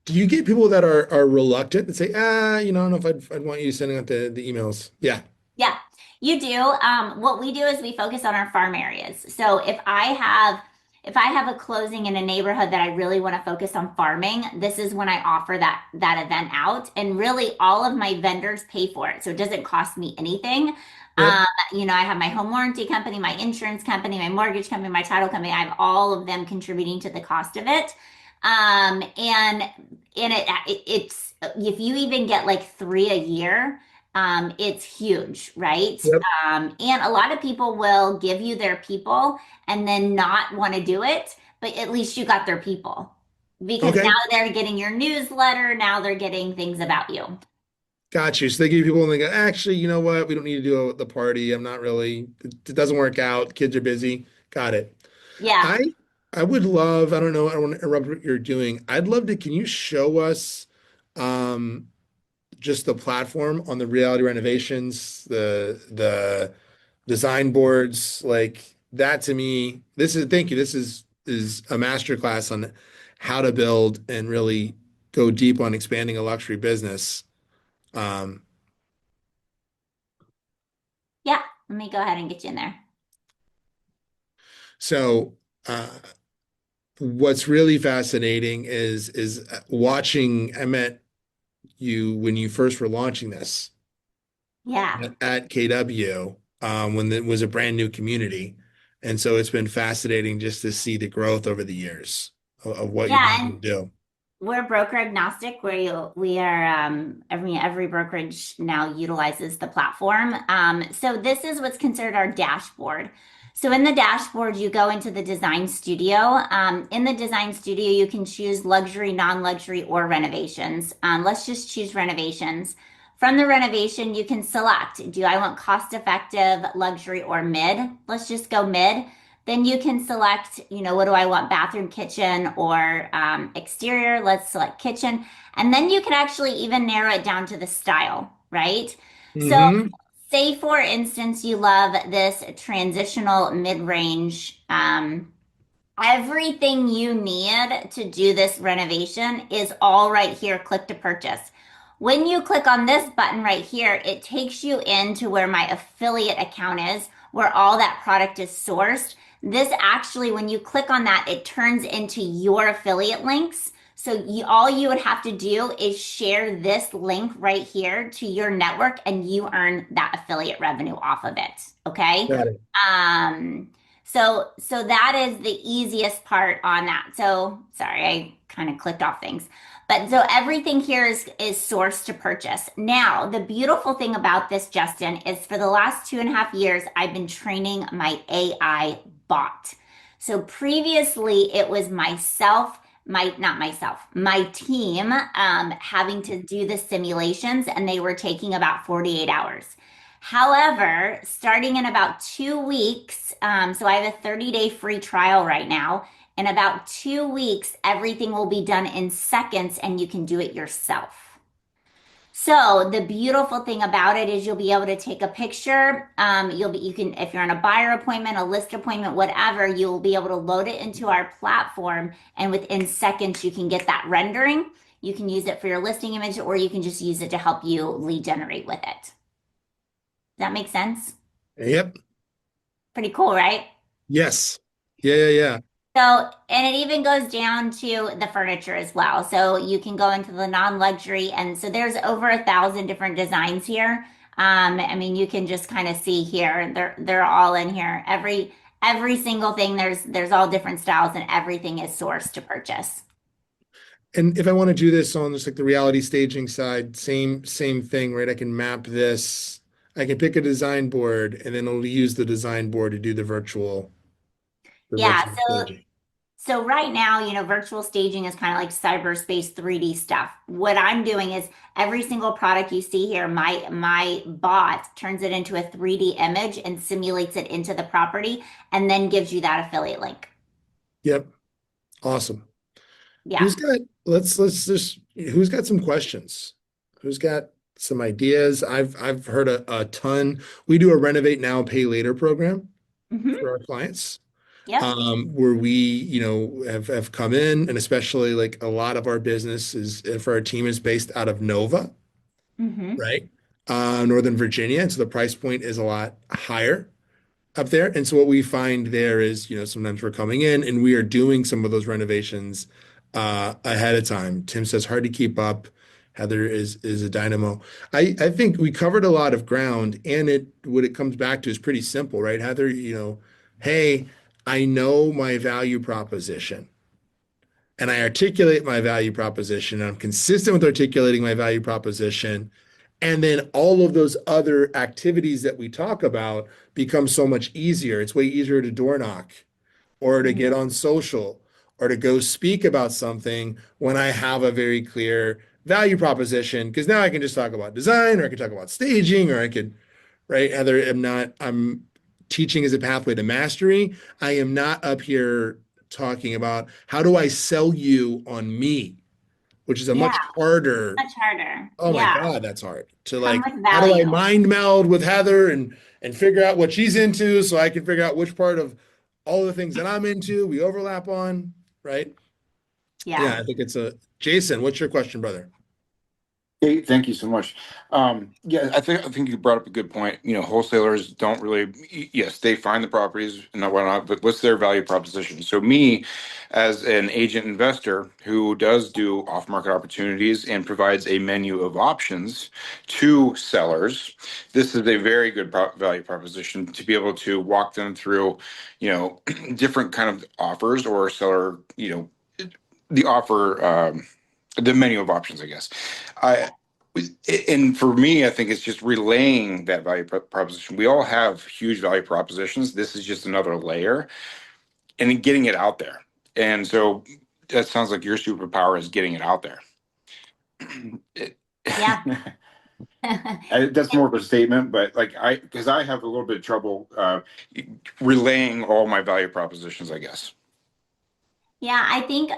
Do you get people that are reluctant and say, I don't know if I'd want you sending out the emails? Yeah. Yeah, you do. What we do is we focus on our farm areas. So if I have a closing in a neighborhood that I really want to focus on farming, this is when I offer that event out. And really all of my vendors pay for it. So it doesn't cost me anything. Yep. I have my home warranty company, my insurance company, my mortgage company, my title company. I have all of them contributing to the cost of it. And it's if you even get like three a year, it's huge, right? Yep. And a lot of people will give you their people and then not want to do it, but at least you got their people because now Okay. they're getting your newsletter. Now they're getting things about you. Got you. So they give people and they go, actually, you know what? We don't need to do the party. I'm not really, it doesn't work out. Kids are busy. Got it. Yeah. I I would love, I don't know, I don't want to interrupt what you're doing. I'd love to, can you show us um just the platform on the reality renovations, the design boards, like that to me, this is thank you. This is a master class on how to build and really go deep on expanding a luxury business. Um, Yeah. Let me go ahead and get you in there. so what's really fascinating is watching. I met you when you first were launching this Yeah. at KW when it was a brand new community. And so it's been fascinating just to see the growth over the years of what you've been Yeah. able to And do. we're broker agnostic, where we are every brokerage now utilizes the platform. So this is what's considered our dashboard. So in the dashboard, you go into the design studio. In the design studio, you can choose luxury, non-luxury, or renovations. Let's just choose renovations. From the renovation, you can select, do I want cost-effective, luxury, or mid? Let's just go mid. Then you can select, what do I want, bathroom, kitchen, or exterior? Let's select kitchen. And then you can actually even narrow it down to the style, right? So, Hmm. say for instance, you love this transitional mid-range. Everything you need to do this renovation is all right here. Click to purchase. When you click on this button right here, it takes you into where my affiliate account is, where all that product is sourced. This actually, when you click on that, it turns into your affiliate links. So all you would have to do is share this link right here to your network and you earn that affiliate revenue off of it. Okay. Got it. Um, So that is the easiest part on that. So sorry, I kind of clicked off things. But so everything here is sourced to purchase. Now, the beautiful thing about this, Justin, is for the last 2.5 years, I've been training my AI bot. So previously it was myself, not myself, my team having to do the simulations, and they were taking about 48 hours. However, starting in about 2 weeks, so I have a 30-day free trial right now. In about 2 weeks, everything will be done in seconds and you can do it yourself. So the beautiful thing about it is you'll be able to take a picture. You can, if you're on a buyer appointment, a list appointment, whatever, you'll be able to load it into our platform, and within seconds you can get that rendering. You can use it for your listing image, or you can just use it to help you lead generate with it. Does that make sense? Yep. Pretty cool, right? Yes. Yeah, yeah, yeah. So, and it even goes down to the furniture as well. So you can go into the non-luxury, and so there's over 1,000 different designs here. I mean, you can just kind of see here, they're all in here. Every single thing, there's all different styles, and everything is sourced to purchase. And if I want to do this on just like the reality staging side, same thing, right? I can map this. I can pick a design board and then I'll use the design board to do the Yeah, virtual so staging. So right now, virtual staging is kind of like cyberspace 3D stuff. What I'm doing is every single product you see here, my bot turns it into a 3D image and simulates it into the property, and then gives you that affiliate link. Yep. Awesome. Yeah. Who's got let's just who's got some questions? Who's got some ideas? I've heard a ton. We do a renovate now, pay later program Hmm. for our clients. Yep. Where we, have come in, and especially like a lot of our business is for our team is based out of Nova, Hmm. right? Northern Virginia. And so the price point is a lot higher up there. And so what we find there is, sometimes we're coming in and we are doing some of those renovations ahead of time. Tim says hard to keep up. Heather is a dynamo. I think we covered a lot of ground, and what it comes back to is pretty simple, right? Heather, hey, I know my value proposition and I articulate my value proposition, and I'm consistent with articulating my value proposition. And then all of those other activities that we talk about become so much easier. It's way easier to door knock or to get on social or to go speak about something when I have a very clear value proposition. Because now I can just talk about design, or I can talk about staging, or I could, right? Heather, I'm teaching as a pathway to mastery. I am not up here talking about how do I sell you on me, which is a Yeah. much harder. Much harder. Oh my Yeah. God, that's hard. To Come like, with how do I value. mind meld with Heather and figure out what she's into so I can figure out which part of all the things that I'm into we overlap on, right? Yeah. Yeah, I think it's a Jason, what's your question, brother? Hey, thank you so much. Yeah, I think you brought up a good point. Wholesalers don't really, yes, they find the properties and whatnot, but what's their value proposition? So me, as an agent investor who does do off-market opportunities and provides a menu of options to sellers, this is a very good value proposition to be able to walk them through, different kind of offers or seller, the offer. The menu of options, I guess. I and for me, I think it's just relaying that value proposition. We all have huge value propositions. This is just another layer and then getting it out there. And so that sounds like your superpower is getting it out there. It- Yeah. That's more of a statement, but because I have a little bit of trouble relaying all my value propositions, I guess. Yeah, I think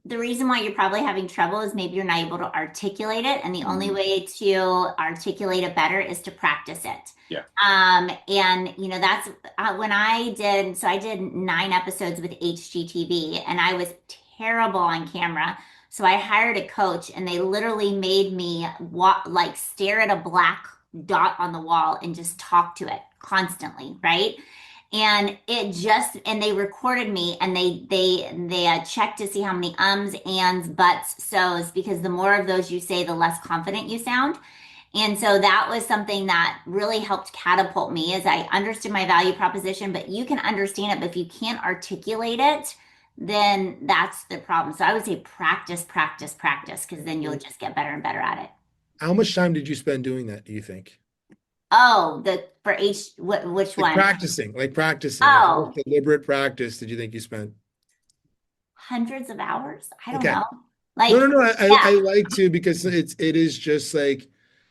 the reason why you're probably having trouble is maybe you're not able to articulate it, and the only Mhm. way to articulate it better is to practice it. Yeah. And that's when I did 9 episodes with HGTV, and I was terrible on camera. So I hired a coach, and they literally made me stare at a black dot on the wall and just talk to it constantly, right? And they recorded me, and they checked to see how many ums, ands, buts, so's, because the more of those you say, the less confident you sound. And so that was something that really helped catapult me as I understood my value proposition, but you can understand it, but if you can't articulate it, then that's the problem. So I would say practice, practice, practice, because then you'll just get better and better at it. How much time did you spend doing that, do you think? Oh, which Like one? practicing, like practicing. Like how much Oh, deliberate practice did you think you spent? hundreds of hours. I don't Okay. know. No, Like, no, no. yeah, I like to because it is just like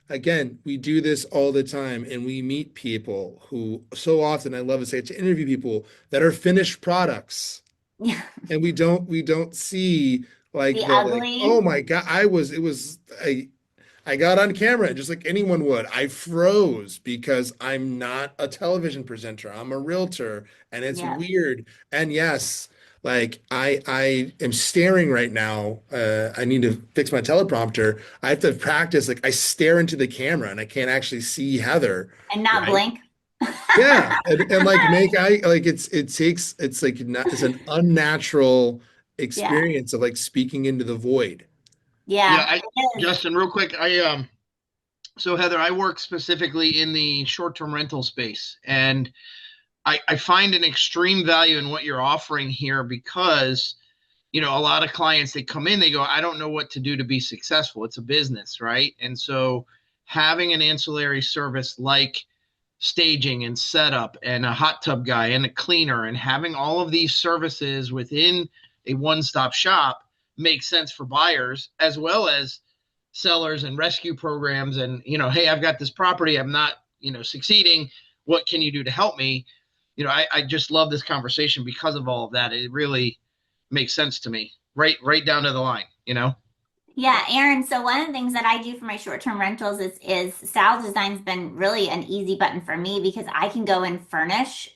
again, we do this all the time and we meet people who so often I love to say to interview people that are finished products yeah, and we don't see the like the like, oh ugly. my God, I got on camera just like anyone would. I froze because I'm not a television presenter. I'm a realtor and it's Yeah. weird. And yes, like I am staring right now. I need to fix my teleprompter. I have to practice like I stare into the camera and I can't actually see Heather, And not right? blink. Yeah. And like make I like it takes it's like not, it's an unnatural Yeah. experience of like speaking into the void. Yeah, Yeah, I it is. Justin, real quick, so Heather, I work specifically in the short-term rental space, and I find an extreme value in what you're offering here because a lot of clients they come in, they go, I don't know what to do to be successful. It's a business, right? And so having an ancillary service like staging and setup and a hot tub guy and a cleaner and having all of these services within a one-stop shop makes sense for buyers as well as sellers and rescue programs. And hey, I've got this property, I'm not succeeding, what can you do to help me? I just love this conversation because of all of that. It really makes sense to me, right down to the line. Yeah, Aaron, so one of the things that I do for my short-term rentals is style design's been really an easy button for me because I can go and furnish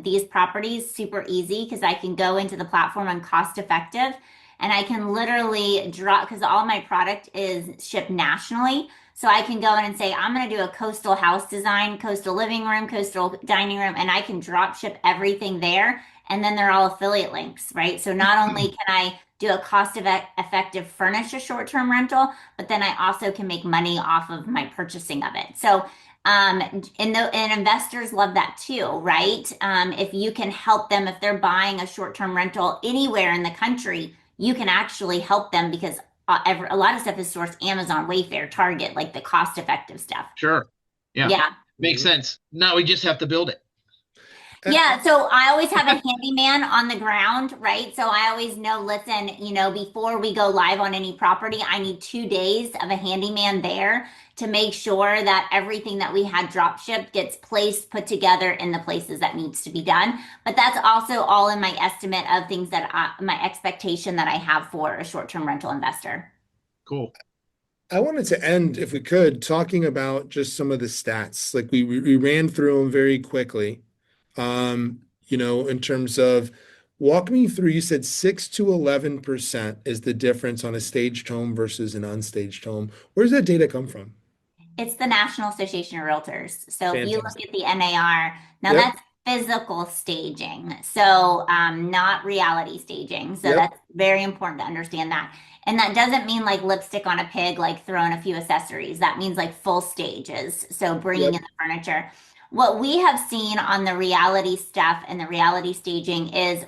these properties super easy because I can go into the platform and cost effective and I can literally drop because all my product is shipped nationally. So I can go in and say, I'm going to do a coastal house design, coastal living room, coastal dining room, and I can drop ship everything there. And then they're all affiliate links, right? So not only can I do a effective furnish a short-term rental, but then I also can make money off of my purchasing of it. So and investors love that too, right? If you can help them if they're buying a short-term rental anywhere in the country, you can actually help them because a lot of stuff is sourced Amazon, Wayfair, Target, like the cost-effective stuff. Sure. Yeah. Yeah. Makes sense. Now we just have to build it. Yeah, so I always have a handyman on the ground, right? So I always know, listen, before we go live on any property, I need 2 days of a handyman there to make sure that everything that we had drop shipped gets placed, put together in the places that needs to be done. But that's also all in my estimate of things my expectation that I have for a short-term rental investor. Cool. I wanted to end, if we could, talking about just some of the stats. Like we ran through them very quickly. In terms of walk me through, you said 6 to 11% is the difference on a staged home versus an unstaged home. Where does that data come from? It's the National Association of Realtors. So if you look Fantastic. at the NAR, now Yep. that's physical staging, so not reality staging. So Yep. that's very important to understand that. And that doesn't mean like lipstick on a pig, like throwing a few accessories. That means like full stages. So bringing Yep. in the furniture. What we have seen on the reality stuff and the reality staging is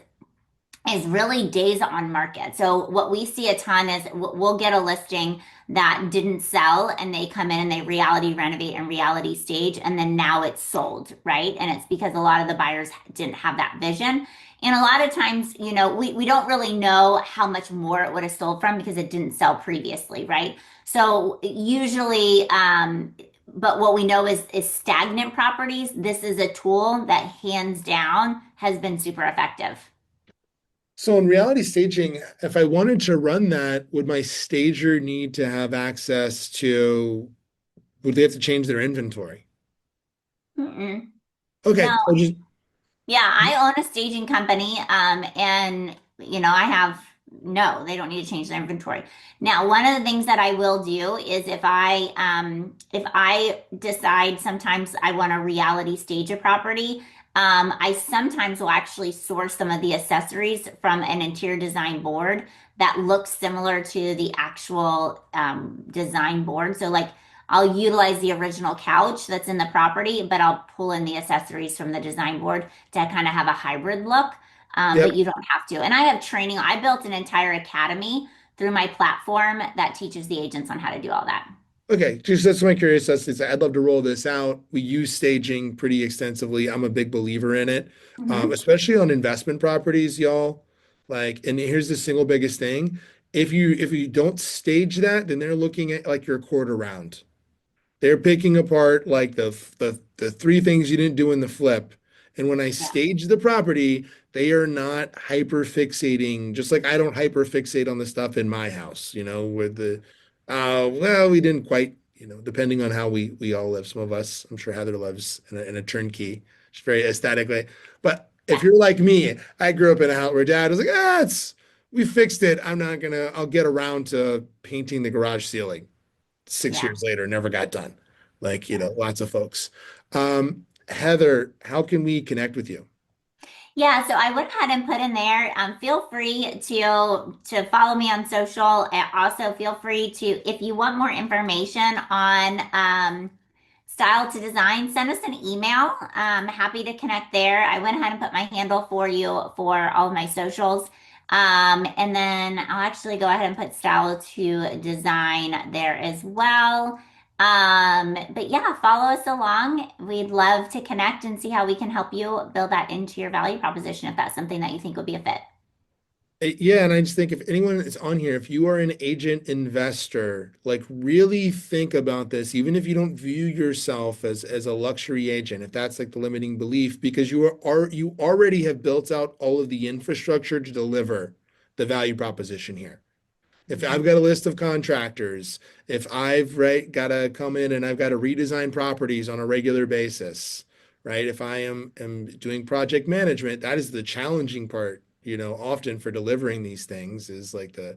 really days on market. So what we see a ton is we'll get a listing that didn't sell and they come in and they reality renovate and reality stage and then now it's sold, right? And it's because a lot of the buyers didn't have that vision. And a lot of times, we don't really know how much more it would have sold from because it didn't sell previously, right? So usually, but what we know is stagnant properties. This is a tool that hands down has been super effective. So in reality staging, if I wanted to run that, would my stager need to have access to, would they have to change their inventory? Mm-mm. Okay. No, I just, yeah, I own a staging company, and I have no, they don't need to change their inventory. Now, one of the things that I will do is if I decide sometimes I want to reality stage a property, I sometimes will actually source some of the accessories from an interior design board that looks similar to the actual design board. So like I'll utilize the original couch that's in the property, but I'll pull in the accessories from the design board to kind of have a hybrid look. But Yep. you don't have to. And I have training. I built an entire academy through my platform that teaches the agents on how to do all that. Okay, just that's my curious. I'd love to roll this out. We use staging pretty extensively. I'm a big believer in it, Mhm. especially on investment properties, y'all. Like, and here's the single biggest thing: if you don't stage that, then they're looking at like your quarter round. They're picking apart like the three things you didn't do in the flip. And when I Yeah. stage the property, they are not hyper fixating, just like I don't hyper fixate on the stuff in my house, with the well, we didn't quite, depending on how we all live. Some of us, I'm sure Heather lives in a turnkey, just very aesthetically. But if you're like me, I grew up in a house where dad was like, we fixed it. I'll get around to painting the garage ceiling. 6 years Yeah. later, never got done. Like, lots of folks. Heather, how can we connect with you? Yeah, so I went ahead and put in there. Feel free to follow me on social. And also, feel free to, if you want more information on style to design, send us an email. Happy to connect there. I went ahead and put my handle for you for all of my socials. And then I'll actually go ahead and put style to design there as well. But yeah, follow us along. We'd love to connect and see how we can help you build that into your value proposition if that's something that you think would be a fit. Yeah, and I just think if anyone is on here, if you are an agent investor, like really think about this, even if you don't view yourself as a luxury agent, if that's like the limiting belief, because you already have built out all of the infrastructure to deliver the value proposition here. If I've got a list of contractors, if I've got to come in and I've got to redesign properties on a regular basis, right? If I am doing project management, that is the challenging part, often for delivering these things is like the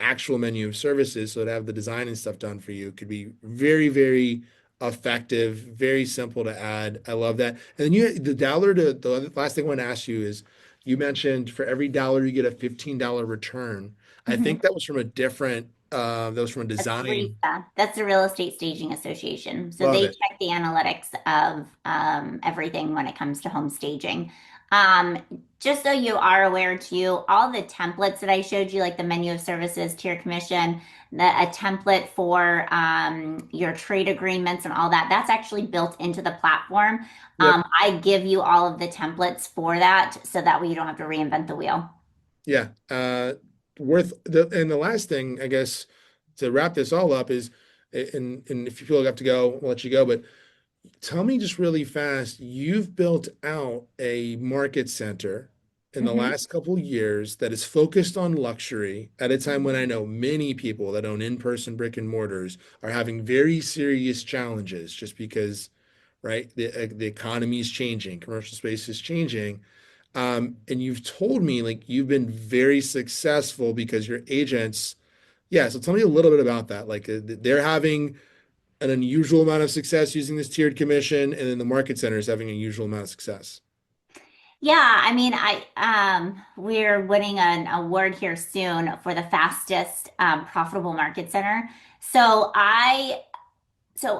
actual menu of services. So to have the design and stuff done for you could be very, very effective, very simple to add. I love that. And then the last thing I want to ask you is you mentioned for every dollar you get a $15 return. I Mhm. think that was from a different, that was from a That's design. RESA. That's the Real Estate Staging Association. So Love they it. check the analytics of everything when it comes to home staging. Um, just so you are aware too, all the templates that I showed you, like the menu of services, tier commission, a template for your trade agreements and all that, that's actually built into the platform. Yep. I give you all of the templates for that so that way you don't have to reinvent the wheel. Yeah. And the last thing, I guess, to wrap this all up is, and if you feel like I have to go, I'll let you go, but tell me just really fast, you've built out a market center in the Mhm. last couple years that is focused on luxury at a time when I know many people that own in-person brick and mortars are having very serious challenges just because, right, the economy is changing, commercial space is changing. And you've told me like you've been very successful because your agents, yeah. So tell me a little bit about that. Like they're having an unusual amount of success using this tiered commission, and then the market center is having an unusual amount of success. Yeah, I mean, we're winning an award here soon for the fastest profitable market center. So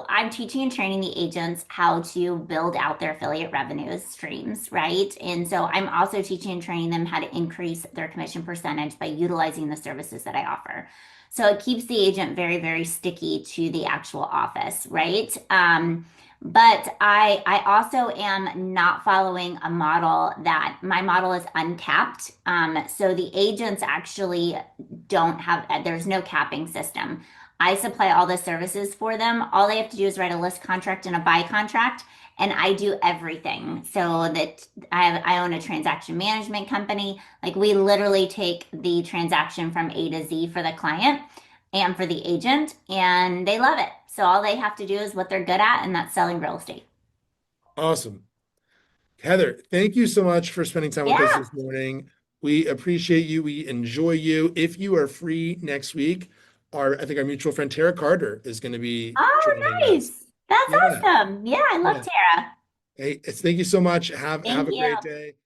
I'm teaching and training the agents how to build out their affiliate revenues streams, right? And so I'm also teaching and training them how to increase their commission percentage by utilizing the services that I offer. So it keeps the agent very, very sticky to the actual office, right? But I also am not following a model that my model is uncapped. So the agents actually don't have, there's no capping system. I supply all the services for them. All they have to do is write a list contract and a buy contract, and I do everything. So that I own a transaction management company. Like we literally take the transaction from A to Z for the client and for the agent, and they love it. So all they have to do is what they're good at, and that's selling real estate. Awesome. Heather, thank you so much for spending time with us Yeah. this morning. We appreciate you. We enjoy you. If you are free next week, I think our mutual friend Tara Carter is going to be Oh, joining us. nice. That's Yeah. awesome. Yeah, I love Yeah. Tara. Hey, thank you so much. Have Thank a you. great day.